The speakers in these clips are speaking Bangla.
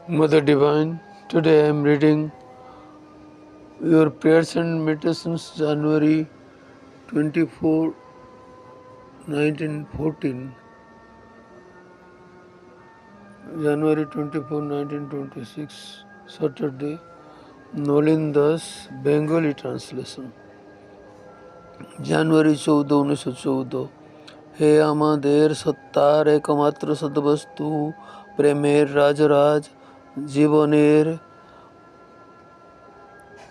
Mother Divine, today I am reading your prayers and meditations January 24, 1914, January 24, 1926, Saturday, Nolin Das, Bengali translation. জানুয়ারি 14, 1914। হে আমাদের সত্তার একমাত্র সদবস্তু, প্রেমের রাজরাজ, জীবনের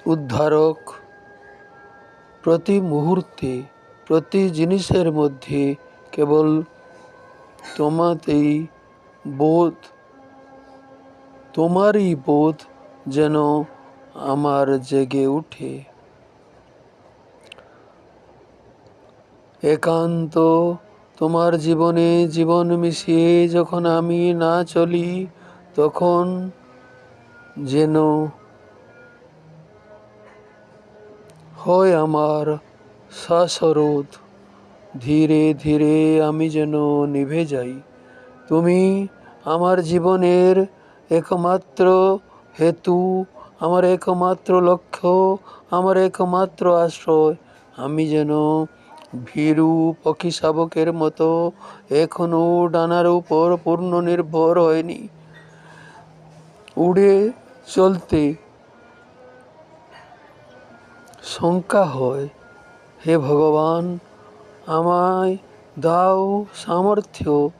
উদ্ধারক, প্রতি মুহূর্তে প্রতি জিনিসের মধ্যে কেবল তোমারই বোধ যেন আমার জেগে উঠে। একান্ত তোমার জীবনে জীবন মিশিয়ে যখন আমি না চলি, তখন যেন হয় আমার শ্বাসরোধ, ধীরে ধীরে আমি যেন নিভে যাই। তুমি আমার জীবনের একমাত্র হেতু, আমার একমাত্র লক্ষ্য, আমার একমাত্র আশ্রয়। আমি যেন ভীরু পক্ষী শাবকের মতো এখনো ডানার উপর পূর্ণ নির্ভর হয়নি। উড়ে চলতে শঙ্কা হয়। হে ভগবান, আমায় দাও সামর্থ্য,